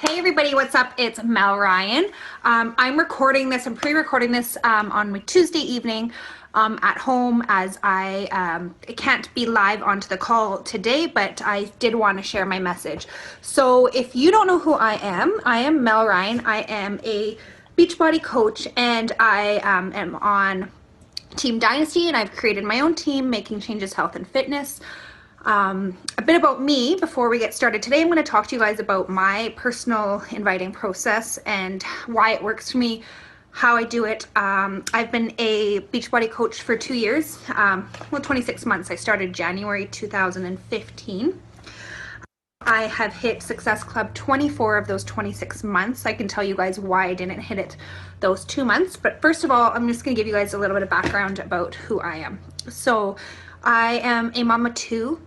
Hey everybody, what's up? It's Mel Ryan. I'm recording this, I'm pre-recording this on my Tuesday evening at home as I can't be live onto the call today, but I did want to share my message. So if you don't know who I am Mel Ryan. I am a Beachbody coach and I am on Team Dynasty, and I've created my own team, Making Changes Health and Fitness. A bit about me before we get started. Today I'm going to talk to you guys about my personal inviting process and why it works for me, how I do it. I've been a Beachbody coach for 2 years, 26 months. I started January 2015. I have hit Success Club 24 of those 26 months. I can tell you guys why I didn't hit it those 2 months. But first of all, I'm just going to give you guys a little bit of background about who I am. So I am a mom of two.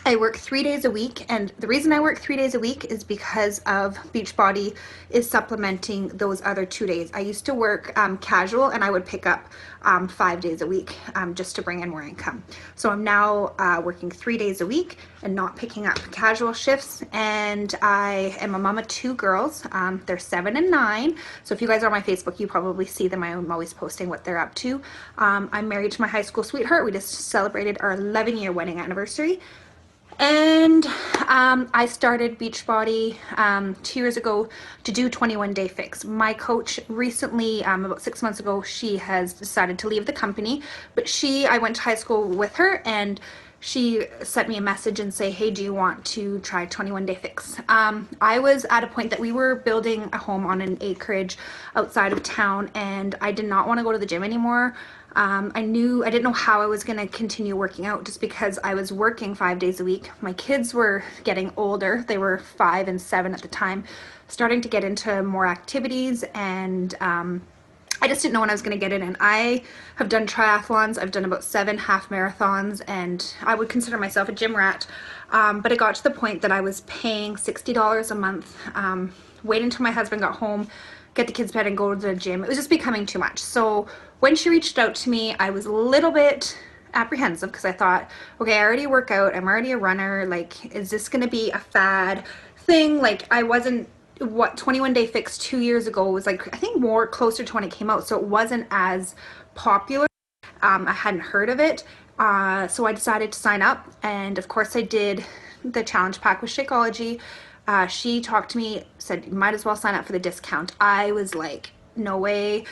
I work 3 days a week, and the reason I work 3 days a week is because of Beachbody is supplementing those other 2 days. I used to work casual, and I would pick up 5 days a week just to bring in more income. So I'm now working 3 days a week and not picking up casual shifts, and I am a mom of two girls. They're 7 and 9, so if you guys are on my Facebook, you probably see them. I'm always posting what they're up to. I'm married to my high school sweetheart. We just celebrated our 11-year wedding anniversary. And I started Beachbody 2 years ago to do 21-day fix. My coach recently, about 6 months ago, she has decided to leave the company, but I went to high school with her, and she sent me a message and say, hey, do you want to try 21-day fix? I was at a point that we were building a home on an acreage outside of town, and I did not want to go to the gym anymore. I didn't know how I was going to continue working out just because I was working 5 days a week. My kids were getting older. They were 5 and 7 at the time, starting to get into more activities, and I just didn't know when I was going to get it in. I have done triathlons. I've done about 7 half marathons, and I would consider myself a gym rat. But it got to the point that I was paying $60 a month, wait until my husband got home, get the kids to bed, and go to the gym. It was just becoming too much. So when she reached out to me, I was a little bit apprehensive because I thought, okay, I already work out. I'm already a runner. Like, is this going to be a fad thing? Like, I wasn't, 21-day fix 2 years ago was like, I think more closer to when it came out. So it wasn't as popular. I hadn't heard of it. So I decided to sign up. And of course I did the challenge pack with Shakeology. She talked to me, said, you might as well sign up for the discount. I was like, no way.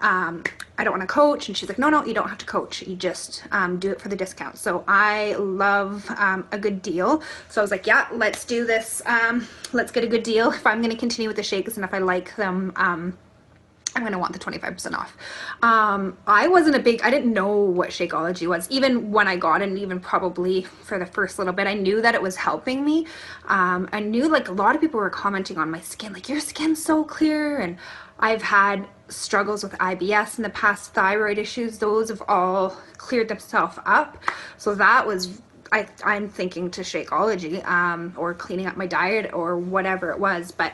I don't want to coach. And she's like, no, you don't have to coach. You just do it for the discount. So I love a good deal. So I was like, yeah, let's do this. Let's get a good deal. If I'm going to continue with the shakes and if I like them, I'm going to want the 25% off. I didn't know what Shakeology was. Even when I got it, and even probably for the first little bit, I knew that it was helping me. I knew, like, a lot of people were commenting on my skin, like, your skin's so clear. And I've had struggles with IBS in the past, thyroid issues. Those have all cleared themselves up. So that was, I'm thinking to Shakeology, or cleaning up my diet or whatever it was. But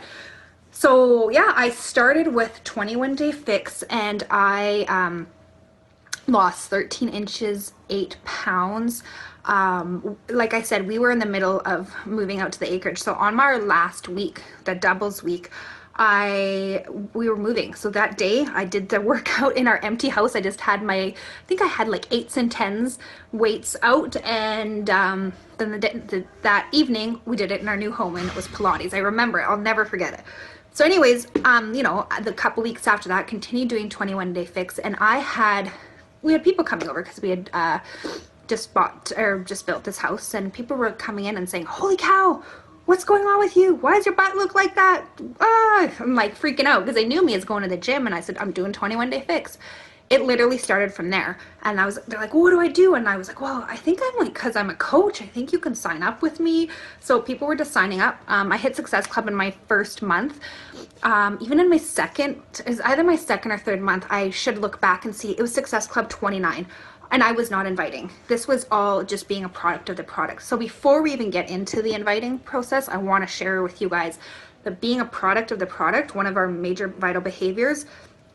so yeah, I started with 21-day fix, and I lost 13 inches, 8 pounds. Like I said, we were in the middle of moving out to the acreage. So on my last week, the doubles week, we were moving. So that day I did the workout in our empty house. I just had I think I had like 8s and 10s weights out, and then that evening we did it in our new home, and it was Pilates. I remember it. I'll never forget it. So anyways, the couple weeks after that, continued doing 21-day fix, and we had people coming over because we had just built this house, and people were coming in and saying, holy cow, what's going on with you? Why does your butt look like that? I'm like freaking out because they knew me as going to the gym, and I said, I'm doing 21-day fix. It literally started from there. And they're like, well, what do I do? And I was like, well, I think because I'm a coach, I think you can sign up with me. So people were just signing up. I hit Success Club in my first month. Even in my either my second or third month, I should look back and see, it was Success Club 29. And I was not inviting. This was all just being a product of the product. So before we even get into the inviting process, I want to share with you guys that being a product of the product, one of our major vital behaviors,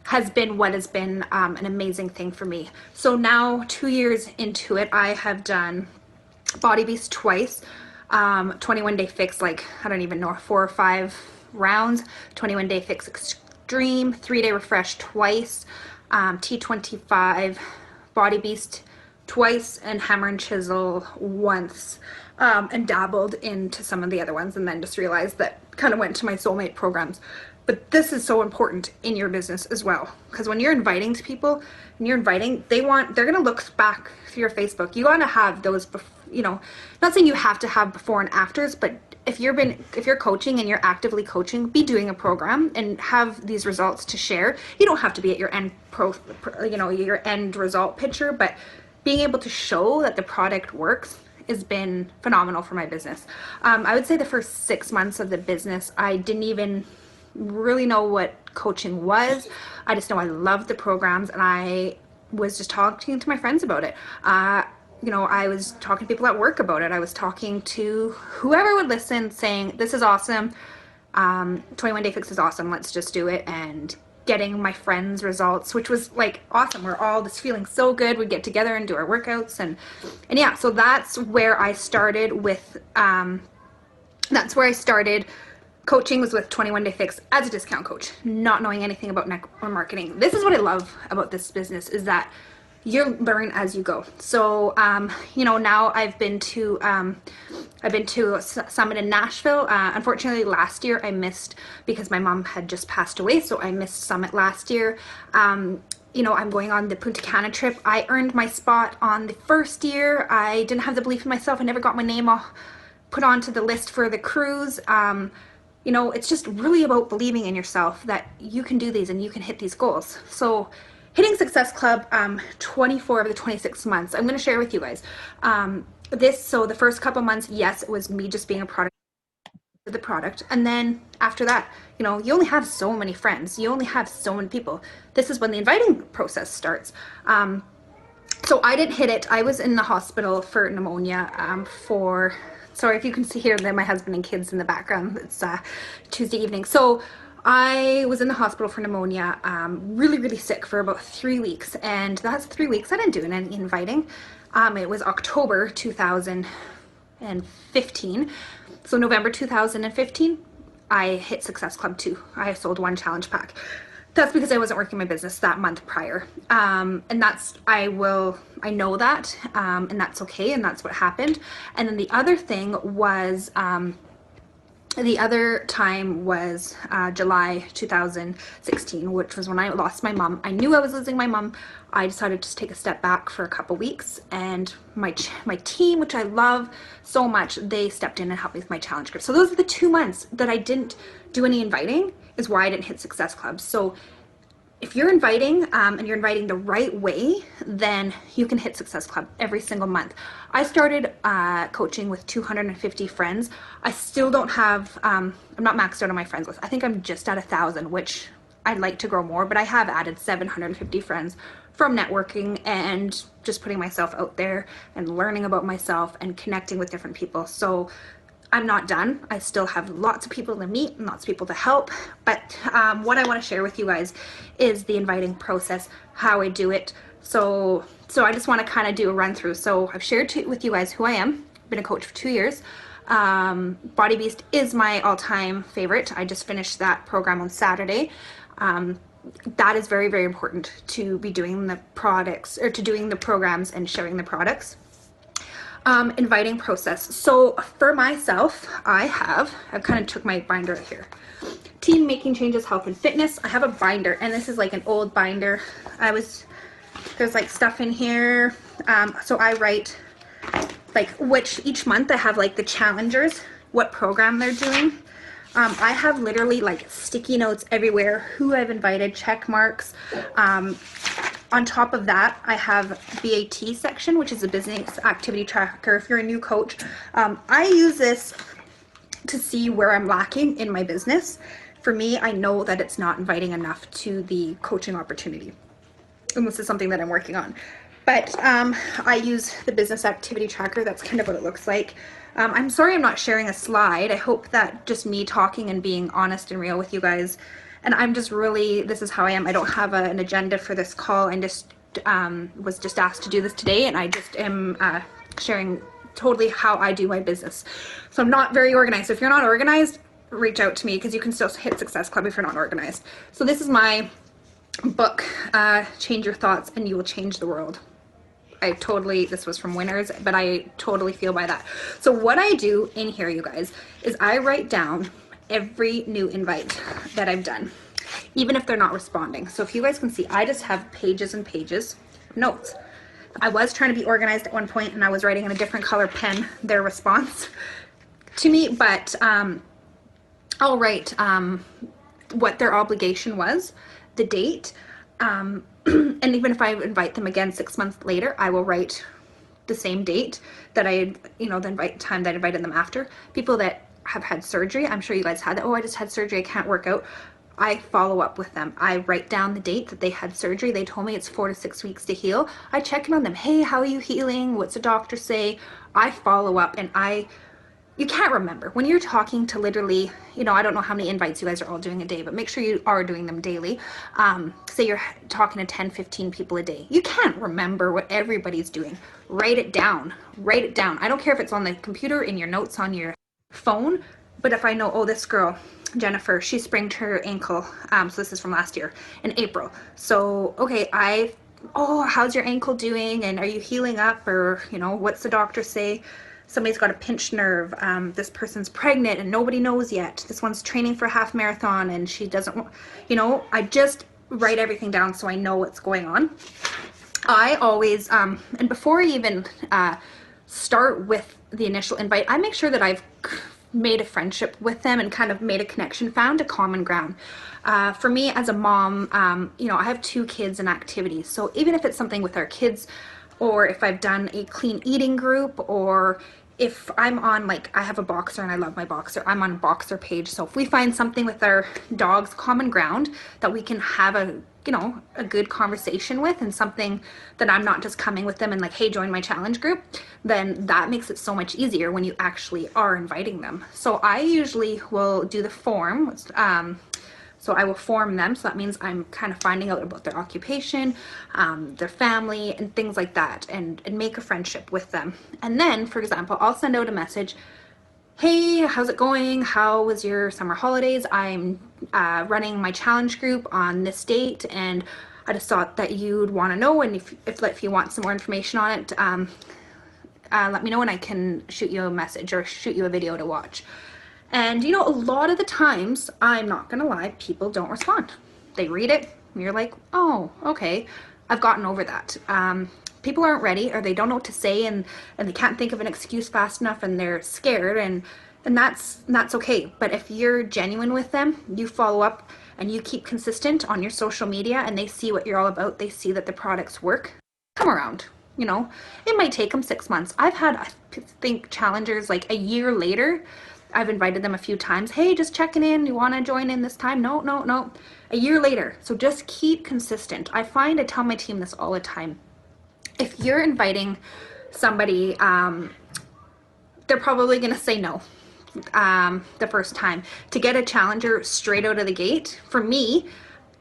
has been what has been an amazing thing for me. So now 2 years into it, I have done Body Beast twice. 21 Day Fix, like, I don't even know, 4 or 5 rounds. 21 Day Fix Extreme, 3-day Refresh twice, T25 Body Beast twice, and Hammer and Chisel once, and dabbled into some of the other ones, and then just realized that kind of went to my soulmate programs. But this is so important in your business as well, because when you're inviting to people and you're inviting, they're going to look back through your Facebook. You want to have those, you know, not saying you have to have before and afters, but if you're coaching and you're actively coaching, be doing a program and have these results to share. You don't have to be at your your end result picture, but being able to show that the product works has been phenomenal for my business. I would say the first 6 months of the business, I didn't even really know what coaching was. I just know I loved the programs, and I was just talking to my friends about it. I was talking to people at work about it. I was talking to whoever would listen, saying, this is awesome. 21 Day Fix is awesome. Let's just do it. And getting my friends' results, which was like awesome. We're all just feeling so good. We'd get together and do our workouts. And yeah, so that's where I started with, coaching, was with 21 Day Fix as a discount coach, not knowing anything about network marketing. This is what I love about this business, is that you learn as you go. So, now I've been to a summit in Nashville. Unfortunately, last year I missed because my mom had just passed away. So I missed summit last year. I'm going on the Punta Cana trip. I earned my spot on the first year. I didn't have the belief in myself. I never got my name put onto the list for the cruise. It's just really about believing in yourself that you can do these and you can hit these goals. So hitting Success Club, 24 of the 26 months, I'm going to share with you guys. So the first couple months, yes, it was me just being a product of the product. And then after that, you only have so many friends. You only have so many people. This is when the inviting process starts. So I didn't hit it. I was in the hospital for pneumonia sorry if you can see here that my husband and kids in the background. It's Tuesday evening. So I was in the hospital for pneumonia, really, really sick for about 3 weeks. And that's 3 weeks. I didn't do any inviting. It was October 2015. So November 2015, I hit Success Club 2. I sold 1 challenge pack. That's because I wasn't working my business that month prior. And I know that, and that's okay, and that's what happened. And then the other thing was, July 2016, which was when I lost my mom. I knew I was losing my mom. I decided to take a step back for a couple weeks, and my team, which I love so much, they stepped in and helped me with my challenge group. So those are the 2 months that I didn't do any inviting, is why I didn't hit Success Club. So if you're inviting, and you're inviting the right way, then you can hit Success Club every single month. I started coaching with 250 friends. I still don't have, I'm not maxed out on my friends list. I think I'm just at 1,000, which I'd like to grow more, but I have added 750 friends from networking and just putting myself out there and learning about myself and connecting with different people. So I'm not done. I still have lots of people to meet and lots of people to help. But what I want to share with you guys is the inviting process, how I do it. So I just want to kind of do a run through. So I've shared with you guys who I am. I've been a coach for 2 years. Body Beast is my all-time favorite. I just finished that program on Saturday. That is very, very important, to be doing the products, or to doing the programs and sharing the products. Inviting process. So for myself, I've kind of took my binder out here. Team Making Changes, Health and Fitness. I have a binder, and this is like an old binder. There's like stuff in here. So I write like each month I have like the challengers, what program they're doing. I have literally like sticky notes everywhere, who I've invited, check marks. On top of that, I have BAT section, which is a business activity tracker. If you're a new coach, I use this to see where I'm lacking in my business. For me, I know that it's not inviting enough to the coaching opportunity. And this is something that I'm working on. But I use the business activity tracker. That's kind of what it looks like. I'm sorry I'm not sharing a slide. I hope that just me talking and being honest and real with you guys. And I'm just really, this is how I am. I don't have an agenda for this call. I just was just asked to do this today, and I just am sharing totally how I do my business. So I'm not very organized. So if you're not organized, reach out to me, because you can still hit Success Club if you're not organized. So this is my book, Change Your Thoughts and You Will Change the World. This was from Winners, but I totally feel by that. So what I do in here, you guys, is I write down every new invite that I've done, even if they're not responding. So if you guys can see, I just have pages and pages of notes. I was trying to be organized at one point, and I was writing in a different color pen their response to me, but I'll write what their obligation was, the date, and even if I invite them again 6 months later, I will write the same date that I, the time that I invited them after. People that have had surgery, I'm sure you guys had that. Oh, I just had surgery, I can't work out. I follow up with them. I write down the date that they had surgery. They told me it's 4 to 6 weeks to heal. I check in on them. Hey, how are you healing? What's the doctor say? I follow up, and you can't remember when you're talking to literally, I don't know how many invites you guys are all doing a day, but make sure you are doing them daily. Say you're talking to 10, 15 people a day. You can't remember what everybody's doing. Write it down. Write it down. I don't care if it's on the computer, in your notes on your phone, but if I know, oh, this girl, Jennifer, she sprained her ankle. So this is from last year in April. So, okay, how's your ankle doing? And are you healing up? Or, what's the doctor say? Somebody's got a pinched nerve. This person's pregnant and nobody knows yet. This one's training for a half marathon and she doesn't, I just write everything down so I know what's going on. I always, and before I even start with the initial invite, I make sure that I've made a friendship with them and kind of made a connection, found a common ground. For me as a mom, I have 2 kids and activities. So even if it's something with our kids, or if I've done a clean eating group, or if I'm on, I have a boxer and I love my boxer, I'm on a boxer page. So if we find something with our dogs, common ground, that we can have a good conversation with, and something that I'm not just coming with them and hey, join my challenge group, then that makes it so much easier when you actually are inviting them. So I usually will do the form. So I will form them. So that means I'm kind of finding out about their occupation, their family, and things like that, and make a friendship with them. And then, for example, I'll send out a message. Hey, how's it going? How was your summer holidays? I'm running my challenge group on this date, and I just thought that you'd want to know, and if you want some more information on it, let me know and I can shoot you a message or shoot you a video to watch. And a lot of the times, I'm not gonna lie, people don't respond. They read it, and you're like, oh, okay, I've gotten over that. People aren't ready, or they don't know what to say, and they can't think of an excuse fast enough, and they're scared, and that's okay. But if you're genuine with them, you follow up, and you keep consistent on your social media, and they see what you're all about, they see that the products work, come around. It might take them 6 months. I've had, I think, challengers a year later. I've invited them a few times. Hey, just checking in. You want to join in this time? No. A year later. So just keep consistent. I tell my team this all the time. If you're inviting somebody, they're probably going to say no the first time. To get a challenger straight out of the gate, for me,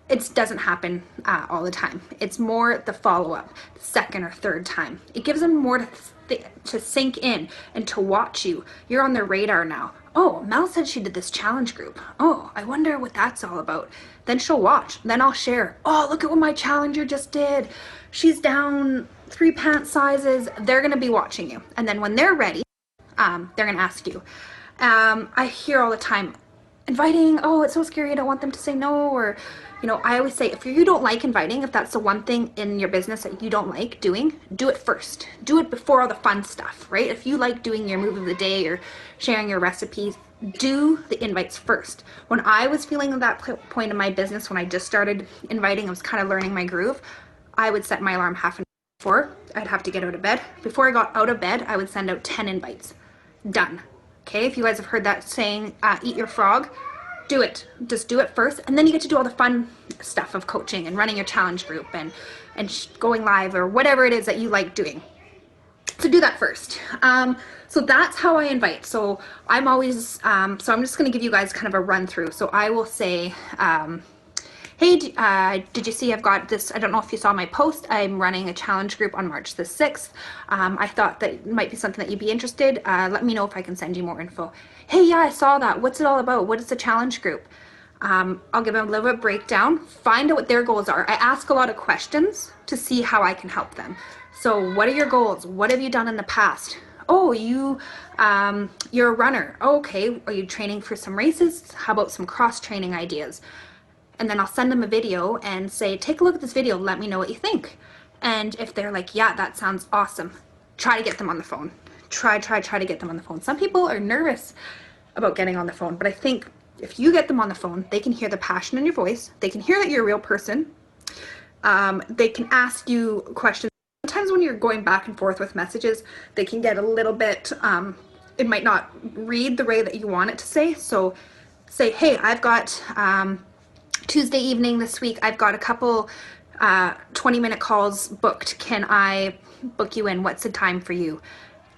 it doesn't happen all the time. It's more the follow-up, second or third time. It gives them more to sink in and to watch you. You're on their radar now. Oh, Mel said she did this challenge group. Oh, I wonder what that's all about. Then she'll watch. Then I'll share. Oh, look at what my challenger just did. She's down 3 pant sizes. They're going to be watching you. And then when they're ready, they're going to ask you. I hear all the time, inviting, oh, it's so scary, I don't want them to say no, or I always say, if you don't like inviting, if that's the one thing in your business that you don't like doing, do it first. Do it before all the fun stuff, right? If you like doing your move of the day or sharing your recipes, do the invites first. When I was feeling at that point in my business, when I just started inviting, I was kind of learning my groove, I would set my alarm half an hour before. I'd have to get out of bed. Before I got out of bed, I would send out 10 invites. Done. Okay, if you guys have heard that saying, eat your frog, do it. Just do it first, and then you get to do all the fun stuff of coaching and running your challenge group and going live or whatever it is that you like doing. So do that first. So that's how I invite. So I'm always, so I'm just going to give you guys kind of a run through. So I will say, Hey, did you see I've got this? I don't know if you saw my post. I'm running a challenge group on March the 6th. I thought that it might be something that you'd be interested. Let me know if I can send you more info. Hey, yeah, I saw that. What's it all about? What is the challenge group? I'll give them a little bit of breakdown, find out what their goals are. I ask a lot of questions to see how I can help them. So what are your goals? What have you done in the past? Oh, you're a runner. Oh, okay. Are you training for some races? How about some cross training ideas? And then I'll send them a video and say, take a look at this video, let me know what you think. And if they're like, yeah, that sounds awesome, try to get them on the phone. Try to get them on the phone. Some people are nervous about getting on the phone, but I think if you get them on the phone, they can hear the passion in your voice. They can hear that you're a real person. They can ask you questions. Sometimes when you're going back and forth with messages, they can get a little bit, it might not read the way that you want it to say. So say, hey, I've got Tuesday evening this week, I've got a couple 20-minute calls booked. Can I book you in? What's the time for you?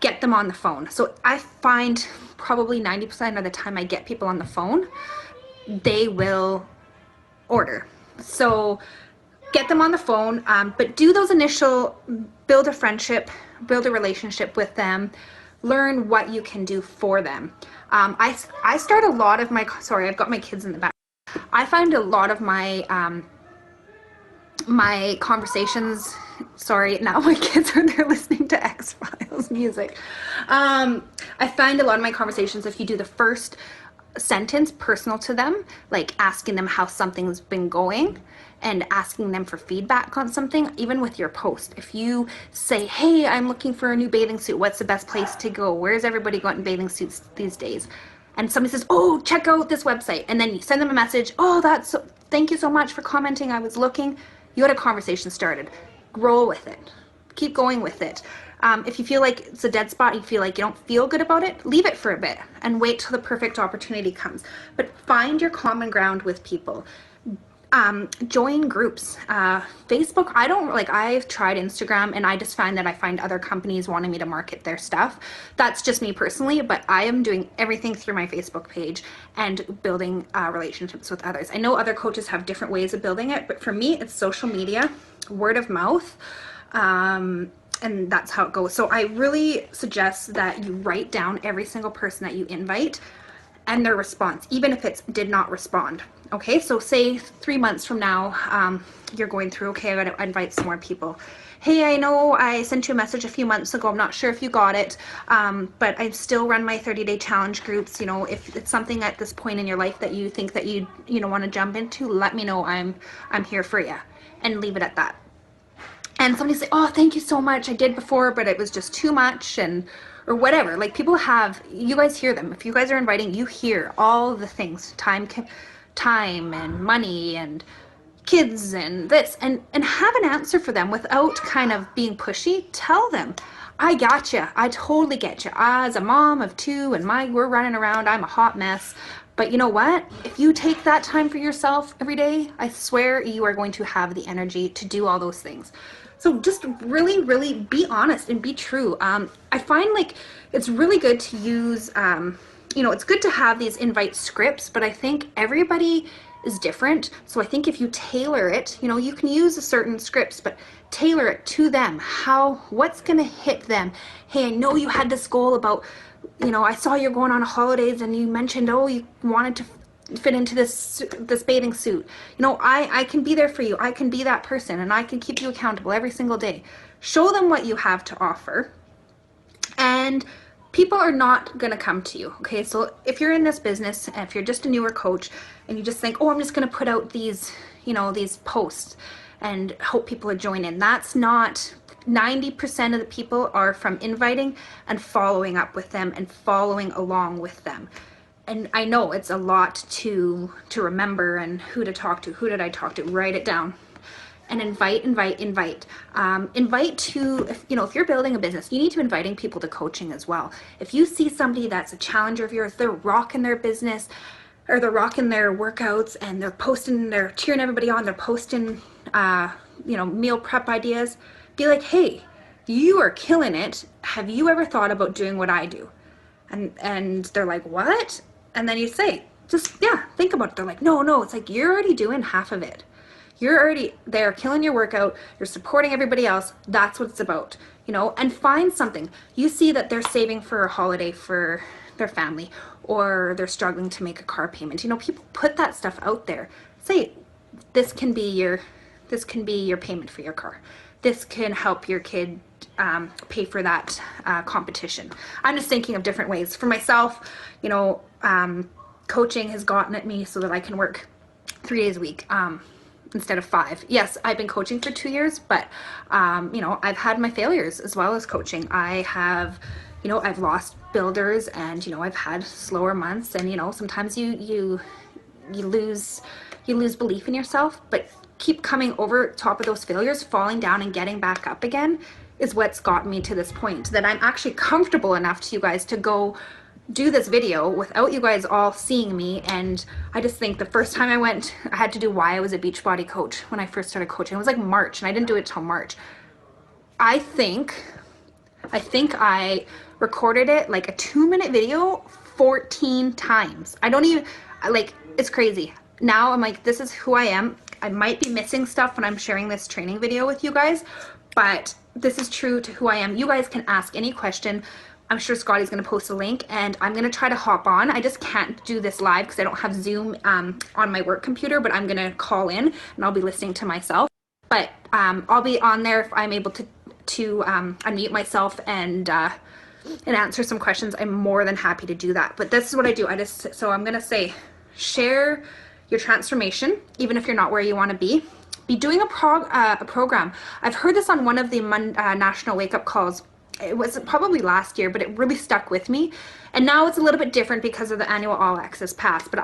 Get them on the phone. So I find probably 90% of the time I get people on the phone, they will order. So get them on the phone, but do those initial, build a friendship, build a relationship with them, learn what you can do for them. I start a lot of my, sorry, I've got my kids in the back. I find a lot of my my conversations, sorry, now my kids are there listening to X-Files music. I find a lot of my conversations, if you do the first sentence personal to them, like asking them how something's been going and asking them for feedback on something, even with your post. If you say, hey, I'm looking for a new bathing suit, what's the best place to go? Where's everybody going in bathing suits these days? And somebody says, oh, check out this website. And then you send them a message, oh, thank you so much for commenting, I was looking. You had a conversation started. Roll with it. Keep going with it. If you feel like it's a dead spot, you feel like you don't feel good about it, leave it for a bit and wait till the perfect opportunity comes. But find your common ground with people. Join groups. Facebook, I've tried Instagram and I just find that I find other companies wanting me to market their stuff. That's just me personally, but I am doing everything through my Facebook page and building relationships with others. I know other coaches have different ways of building it, but for me, it's social media, word of mouth, and that's how it goes. So I really suggest that you write down every single person that you invite and their response, even if it's did not respond. Okay, so say 3 months from now, you're going through, okay, I gotta invite some more people. Hey, I know I sent you a message a few months ago, I'm not sure if you got it, but I still run my 30-day challenge groups. You know, if it's something at this point in your life that you think that you want to jump into, let me know, I'm here for you, and leave it at that. And somebody say, oh, thank you so much, I did before, but it was just too much, or whatever. Like, people have, you guys hear them. If you guys are inviting, you hear all the things, time and money and kids and this, and have an answer for them without kind of being pushy. Tell them, I got you. I totally get you. As a mom of 2 and we're running around, I'm a hot mess. But you know what? If you take that time for yourself every day, I swear you are going to have the energy to do all those things. So just really, really be honest and be true. I find like it's really good to use, it's good to have these invite scripts, but I think everybody is different. So I think if you tailor it, you can use a certain scripts, but tailor it to them. What's going to hit them? Hey, I know you had this goal about, I saw you're going on holidays and you mentioned, oh, you wanted to fit into this bathing suit. I can be there for you. I can be that person and I can keep you accountable every single day. Show them what you have to offer, and people are not going to come to you. Okay, so if you're in this business, if you're just a newer coach and you just think, oh, I'm just going to put out these posts and hope people will join in, that's not. 90% of the people are from inviting and following up with them and following along with them. And I know it's a lot to remember, and who to talk to, who did I talk to, write it down. And invite. Invite to, if you're building a business, you need to inviting people to coaching as well. If you see somebody that's a challenger of yours, they're rocking their business, or they're rocking their workouts, and they're cheering everybody on, they're posting, meal prep ideas, be like, hey, you are killing it. Have you ever thought about doing what I do? And they're like, what? And then you say, just, yeah, think about it. They're like, no, it's like, you're already doing half of it. You're already there killing your workout. You're supporting everybody else. That's what it's about, you know, and find something. You see that they're saving for a holiday for their family, or they're struggling to make a car payment. You know, people put that stuff out there. Say, this can be your payment for your car. This can help your kid pay for that competition. I'm just thinking of different ways. For myself, you know, coaching has gotten at me so that I can work 3 days a week instead of 5. Yes, I've been coaching for 2 years, but you know, I've had my failures as well as coaching. I have, you know, I've lost builders, and you know, I've had slower months, and you know, sometimes you lose belief in yourself, but keep coming over top of those failures, falling down and getting back up again is what's got me to this point that I'm actually comfortable enough to you guys to go do this video without you guys all seeing me. And I just think the first time I went, I had to do why I was a Beachbody coach when I first started coaching. It was like March, and I didn't do it till March. I think I recorded it like a 2-minute video 14 times. I don't even, like, it's crazy. Now I'm like, this is who I am. I might be missing stuff when I'm sharing this training video with you guys, but this is true to who I am. You guys can ask any question. I'm sure Scotty's going to post a link, and I'm going to try to hop on. I just can't do this live because I don't have Zoom on my work computer, but I'm going to call in and I'll be listening to myself. But I'll be on there if I'm able to unmute myself and answer some questions. I'm more than happy to do that. But this is what I do. So I'm going to say, share your transformation, even if you're not where you want to be. Be doing a program. I've heard this on one of the national wake-up calls. It was probably last year, but it really stuck with me. And now it's a little bit different because of the annual All Access Pass. But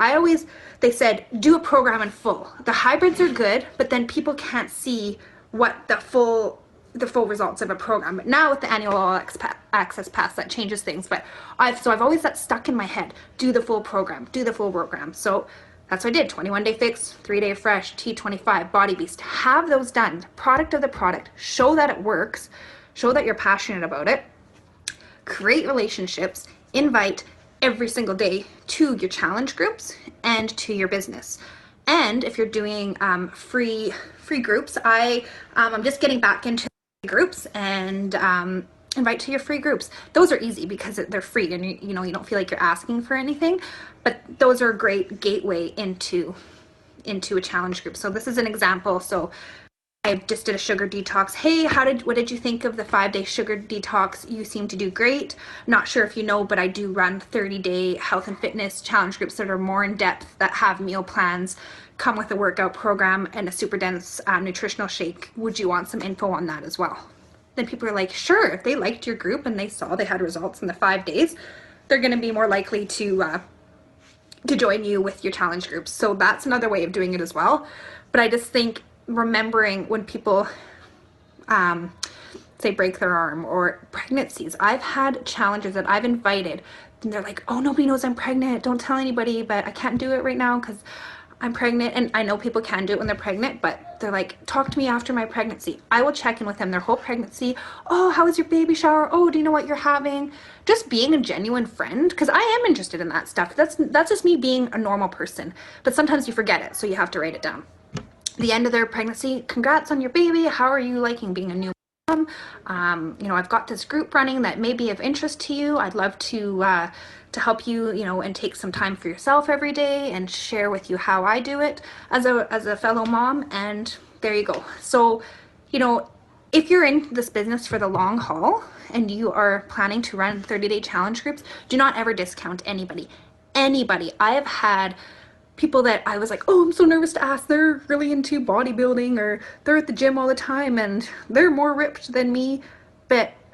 they said, do a program in full. The hybrids are good, but then people can't see what the full results of a program. But now with the annual All Access Pass, that changes things. But I've always that stuck in my head. Do the full program. Do the full program. So that's what I did. 21-day fix, 3-day fresh, T25, body beast. Have those done. Product of the product. Show that it works. Show that you're passionate about it. Create relationships. Invite every single day to your challenge groups and to your business. And if you're doing free groups, I'm just getting back into groups, and invite to your free groups. Those are easy because they're free, and you know, you don't feel like you're asking for anything, but those are a great gateway into a challenge group. So this is an example. So I just did a sugar detox. Hey, what did you think of the 5-day sugar detox? You seem to do great. Not sure if you know, but I do run 30-day health and fitness challenge groups that are more in depth, that have meal plans, come with a workout program, and a super dense nutritional shake. Would you want some info on that as well? Then people are like, sure. If they liked your group and they saw they had results in the 5 days, they're going to be more likely to join you with your challenge groups. So that's another way of doing it as well. But I just think remembering when people say break their arm or pregnancies. I've had challenges that I've invited, and they're like, oh, nobody knows I'm pregnant. Don't tell anybody, but I can't do it right now because I'm pregnant. And I know people can do it when they're pregnant, but they're like, talk to me after my pregnancy. I will check in with them their whole pregnancy. Oh, how was your baby shower? Oh, do you know what you're having? Just being a genuine friend, because I am interested in that stuff. That's just me being a normal person, but sometimes you forget it, so you have to write it down. The end of their pregnancy, congrats on your baby. How are you liking being a new mom? You know, I've got this group running that may be of interest to you. I'd love to help you, you know, and take some time for yourself every day and share with you how I do it as a fellow mom. And there you go. So, you know, if you're in this business for the long haul and you are planning to run 30-day challenge groups, do not ever discount anybody. I have had people that I was like, oh, I'm so nervous to ask. They're really into bodybuilding, or they're at the gym all the time and they're more ripped than me.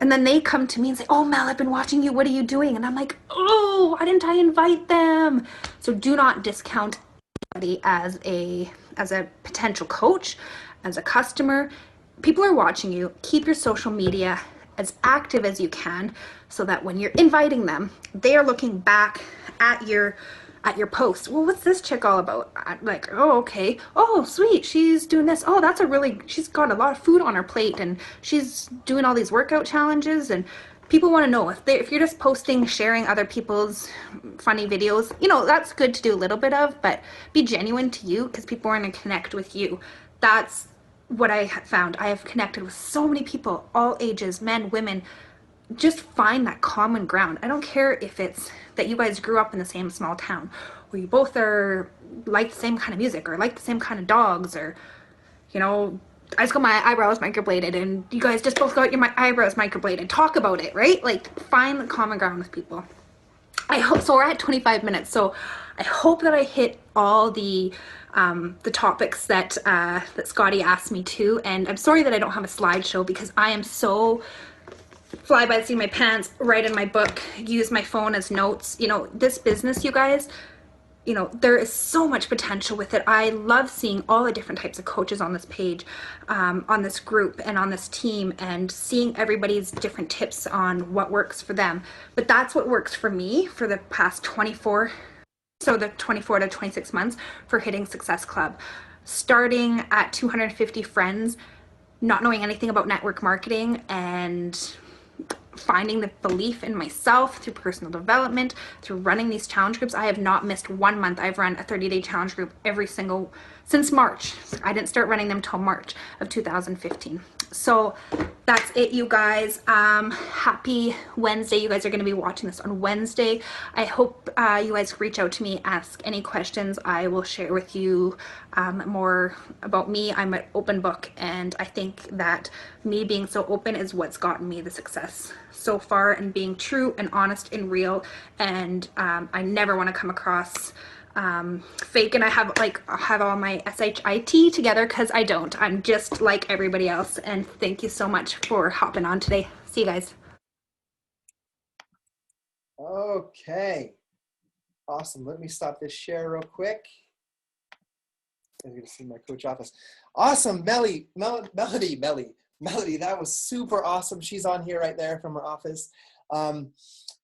And then they come to me and say, oh, Mel, I've been watching you. What are you doing? And I'm like, oh, why didn't I invite them? So do not discount anybody as a potential coach, as a customer. People are watching you. Keep your social media as active as you can so that when you're inviting them, they are looking back at your posts. Well, what's this chick all about? I'm like, oh, okay. Oh, sweet. She's doing this. Oh, she's got a lot of food on her plate and she's doing all these workout challenges. And people want to know if you're just posting, sharing other people's funny videos, you know, that's good to do a little bit of, but be genuine to you, because people are going to connect with you. That's what I found. I have connected with so many people, all ages, men, women. Just find that common ground. I don't care if it's that you guys grew up in the same small town, or you both are like the same kind of music, or like the same kind of dogs, or, you know, I just got my eyebrows microbladed and you guys just both got your eyebrows microbladed. Talk about it, right? Like, find the common ground with people. I hope so. We're at 25 minutes, so I hope that I hit all the topics that that Scotty asked me to. And I'm sorry that I don't have a slideshow, because I am so fly by the seat of my pants, write in my book, use my phone as notes. You know, this business, you guys, you know, there is so much potential with it. I love seeing all the different types of coaches on this page, on this group and on this team, and seeing everybody's different tips on what works for them. But that's what works for me for the past 24, so the 24 to 26 months for hitting Success Club. Starting at 250 friends, not knowing anything about network marketing, and finding the belief in myself through personal development, through running these challenge groups. I have not missed 1 month. I've run a 30-day challenge group since March. I didn't start running them till March of 2015. So that's it, you guys. Happy Wednesday. You guys are going to be watching this on Wednesday. I hope you guys reach out to me, ask any questions. I will share with you more about me. I'm an open book, and I think that me being so open is what's gotten me the success so far, and being true and honest and real. And I never want to come across fake, and I have all my SHIT together, because I don't. I'm just like everybody else. And thank you so much for hopping on today. See you guys. Okay, awesome. Let me stop this share real quick. I'm gonna see my coach office. Awesome. Melodie, that was super awesome. She's on here right there from her office.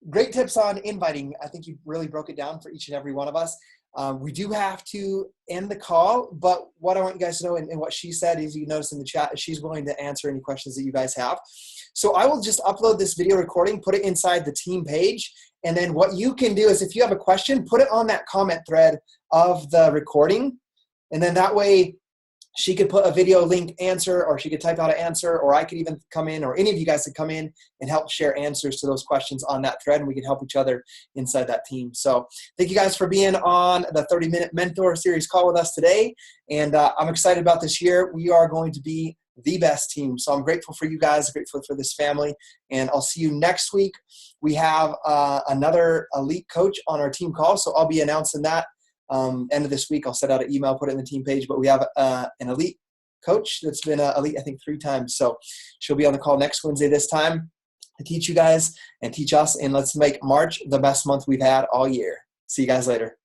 Great tips on inviting. I think you really broke it down for each and every one of us. We do have to end the call, but what I want you guys to know, and what she said is, you notice in the chat, she's willing to answer any questions that you guys have. So I will just upload this video recording, put it inside the team page, and then what you can do is, if you have a question, put it on that comment thread of the recording, and then that way she could put a video link answer, or she could type out an answer, or I could even come in, or any of you guys could come in and help share answers to those questions on that thread, and we can help each other inside that team. So thank you guys for being on the 30-minute mentor series call with us today. And I'm excited about this year. We are going to be the best team. So I'm grateful for you guys, grateful for this family, and I'll see you next week. We have another elite coach on our team call, so I'll be announcing that. End of this week, I'll send out an email, put it in the team page, but we have an elite coach that's been elite, I think, 3 times. So she'll be on the call next Wednesday this time to teach you guys and teach us, and let's make March the best month we've had all year. See you guys later.